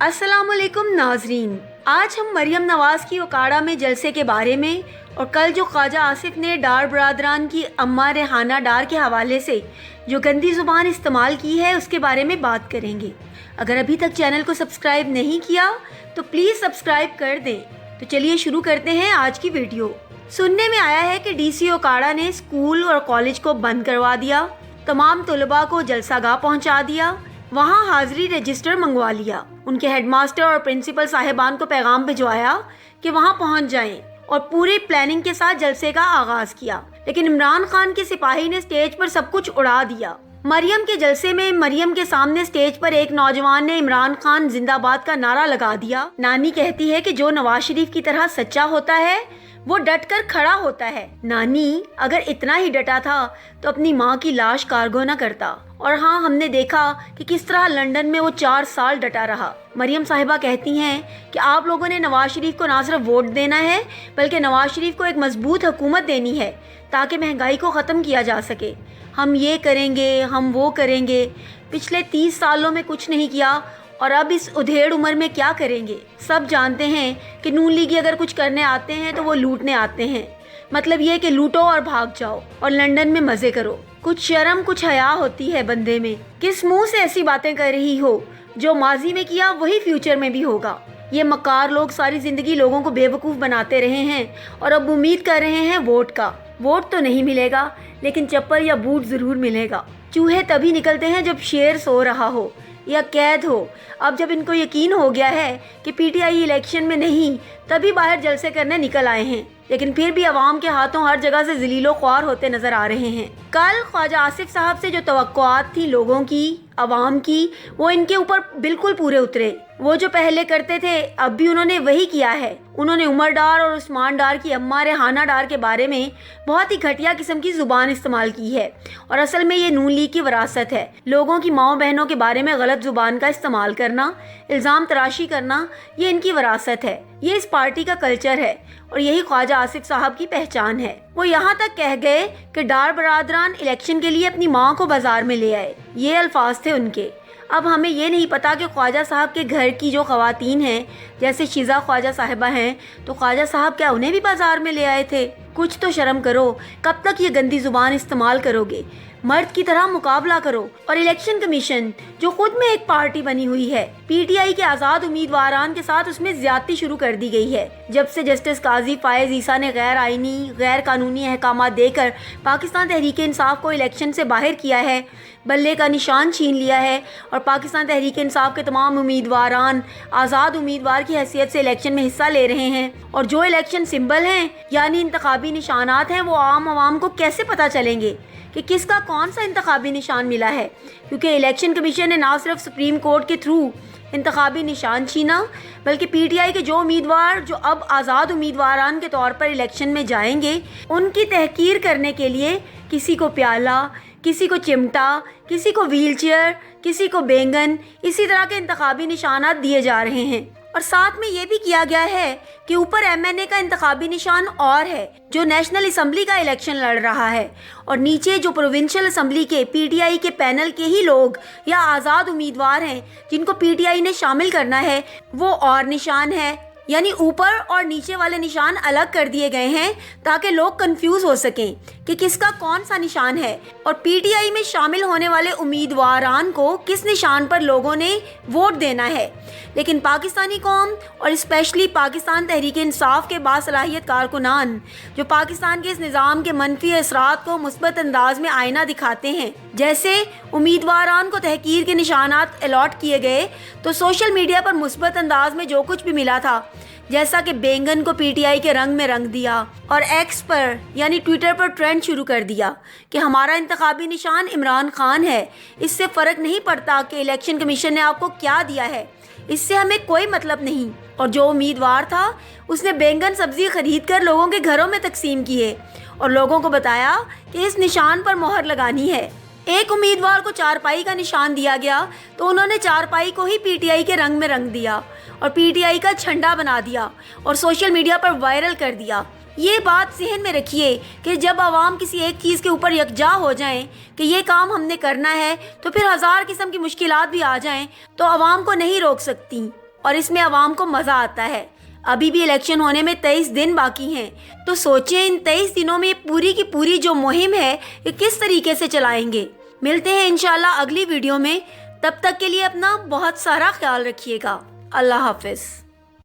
अस्सलाम वालेकुम नाजरीन, आज हम मरियम नवाज़ की ओकाड़ा में जलसे के बारे में और कल जो ख्वाजा आसिफ ने डार बरादरान की अम्मा रेहाना डार के हवाले से जो गंदी ज़ुबान इस्तेमाल की है उसके बारे में बात करेंगे। अगर अभी तक चैनल को सब्सक्राइब नहीं किया तो प्लीज़ सब्सक्राइब कर दें। तो चलिए शुरू करते हैं आज की वीडियो। सुनने में आया है कि डीसी ओकाड़ा ने स्कूल और कॉलेज को बंद करवा दिया, तमाम तलबा को जलसागाह पहुँचा दिया, वहाँ हाजिरी रजिस्टर मंगवा लिया, उनके हेडमास्टर और प्रिंसिपल साहिबान को पैगाम भिजवाया कि वहाँ पहुँच जाएं और पूरी प्लानिंग के साथ जलसे का आगाज किया। लेकिन इमरान खान के सिपाही ने स्टेज पर सब कुछ उड़ा दिया। मरियम के जलसे में मरियम के सामने स्टेज पर एक नौजवान ने इमरान खान जिंदाबाद का नारा लगा दिया। नानी कहती है कि जो नवाज शरीफ की तरह सच्चा होता है वो डट कर खड़ा होता है। नानी अगर इतना ही डटा था तो अपनी माँ की लाश कार्गो न करता। और हाँ, हमने देखा कि किस तरह लंदन में वो 4 साल डटा रहा। मरियम साहिबा कहती हैं कि आप लोगों ने नवाज शरीफ को ना सिर्फ वोट देना है बल्कि नवाज शरीफ को एक मजबूत हुकूमत देनी है ताकि महंगाई को ख़त्म किया जा सके। हम ये करेंगे, हम वो करेंगे। पिछले 30 सालों में कुछ नहीं किया और अब इस उधेड़ उम्र में क्या करेंगे। सब जानते हैं कि नून लीगी अगर कुछ करने आते हैं तो वो लूटने आते हैं। मतलब ये कि लूटो और भाग जाओ और लंदन में मज़े करो। कुछ शर्म कुछ हया होती है बंदे में। किस मुंह से ऐसी बातें कर रही हो? जो माजी में किया वही फ्यूचर में भी होगा। ये मक्कार लोग सारी ज़िंदगी लोगों को बेवकूफ़ बनाते रहे हैं और अब उम्मीद कर रहे हैं वोट का। वोट तो नहीं मिलेगा लेकिन चप्पल या बूट ज़रूर मिलेगा। चूहे तभी निकलते हैं जब शेर सो रहा हो या कैद हो। अब जब इनको यकीन हो गया है कि पीटीआई इलेक्शन में नहीं, तभी बाहर जलसे करने निकल आए हैं। लेकिन फिर भी अवाम के हाथों हर जगह से जलीलो ख्वार होते नजर आ रहे हैं। कल ख्वाजा आसिफ साहब से जो तवक्कुआत थी लोगों की, अवाम की, वो इनके ऊपर बिल्कुल पूरे उतरे। वो जो पहले करते थे अब भी उन्होंने वही किया है। उन्होंने उमर डार और उस्मान डार की अम्मा रेहाना डार के बारे में बहुत ही घटिया किस्म की ज़ुबान इस्तेमाल की है और असल में ये नून लीग की विरासत है। लोगों की माओ बहनों के बारे में गलत ज़ुबान का इस्तेमाल करना, इल्ज़ाम तराशी करना, ये इनकी विरासत है। ये इस पार्टी का कल्चर है और यही ख्वाजा आसिफ साहब की पहचान है। वो यहाँ तक कह गए कि डार बरादरान इलेक्शन के लिए अपनी माँ को बाजार में ले आए। ये अल्फाज थे उनके। अब हमें ये नहीं पता कि ख्वाजा साहब के घर की जो ख़वातीन हैं, जैसे शिज़ा ख्वाजा साहिबा हैं, तो ख्वाजा साहब क्या उन्हें भी बाजार में ले आए थे? कुछ तो शर्म करो। कब तक ये गंदी ज़ुबान इस्तेमाल करोगे? मर्द की तरह मुकाबला करो। और इलेक्शन कमीशन जो खुद में एक पार्टी बनी हुई है, पीटीआई के आज़ाद उम्मीदवारान के साथ उसमें ज्यादती शुरू कर दी गई है। जब से जस्टिस काजी फायज ईसा ने गैर आइनी गैर कानूनी अहकाम देकर पाकिस्तान तहरीक इंसाफ को इलेक्शन से बाहर किया है, बल्ले का निशान छीन लिया है और पाकिस्तान तहरीक इंसाफ के तमाम उम्मीदवारान आज़ाद उम्मीदवार की हैसियत से इलेक्शन में हिस्सा ले रहे हैं। और जो इलेक्शन सिंबल हैं यानी इंतखाबी निशानात हैं, वो आम आवाम को कैसे पता चलेंगे कि किसका कौन सा इंतखाबी निशान मिला है? क्योंकि इलेक्शन कमीशन ने ना सिर्फ सुप्रीम कोर्ट के थ्रू इंतखाबी निशान छीना बल्कि पीटीआई के जो उम्मीदवार जो अब आज़ाद उम्मीदवारान के तौर पर इलेक्शन में जाएंगे, उनकी तहकीर करने के लिए किसी को प्याला, किसी को चिमटा, किसी को व्हीलचेयर, किसी को बैंगन, इसी तरह के इंतखाबी निशानात दिए जा रहे हैं। और साथ में ये भी किया गया है कि ऊपर एमएनए का इंतखाबी निशान और है जो नेशनल असम्बली का इलेक्शन लड़ रहा है, और नीचे जो प्रोविंशियल असम्बली के पीटीआई के पैनल के ही लोग या आज़ाद उम्मीदवार हैं जिनको पीटीआई ने शामिल करना है, वो और निशान है। यानी ऊपर और नीचे वाले निशान अलग कर दिए गए हैं ताकि लोग कंफ्यूज हो सकें कि किसका कौन सा निशान है और पीटीआई में शामिल होने वाले उम्मीदवारान को किस निशान पर लोगों ने वोट देना है। लेकिन पाकिस्तानी कौम और स्पेशली पाकिस्तान तहरीक इंसाफ के बासलाहियत कारकुनान जो पाकिस्तान के इस निज़ाम के मनफी असरात को मुस्बत अंदाज में आईना दिखाते हैं, जैसे उम्मीदवारान को तहकीर के निशानात अलॉट किए गए तो सोशल मीडिया पर मुस्बत अंदाज में जो कुछ भी मिला था, जैसा कि बैंगन को पीटीआई के रंग में रंग दिया और एक्स पर यानी ट्विटर पर ट्रेंड शुरू कर दिया कि हमारा इंतखाबी निशान इमरान खान है। इससे फ़र्क नहीं पड़ता कि इलेक्शन कमीशन ने आपको क्या दिया है, इससे हमें कोई मतलब नहीं। और जो उम्मीदवार था उसने बैंगन सब्जी खरीद कर लोगों के घरों में तकसीम किए और लोगों को बताया कि इस निशान पर मोहर लगानी है। एक उम्मीदवार को चारपाई का निशान दिया गया तो उन्होंने चारपाई को ही पीटीआई के रंग में रंग दिया और पीटीआई का झंडा बना दिया और सोशल मीडिया पर वायरल कर दिया। ये बात जहन में रखिए कि जब आवाम किसी एक चीज़ के ऊपर यकजा हो जाएं कि ये काम हमने करना है तो फिर हज़ार किस्म की मुश्किलात भी आ जाएं तो आवाम को नहीं रोक सकती। اور اس میں عوام کو مزہ آتا ہے۔ ابھی بھی الیکشن ہونے میں 23 دن باقی ہیں، تو سوچیں ان 23 دنوں میں پوری کی پوری جو مہم ہے یہ کس طریقے سے چلائیں گے۔ ملتے ہیں انشاءاللہ اگلی ویڈیو میں، تب تک کے لیے اپنا بہت سارا خیال رکھیے گا۔ اللہ حافظ۔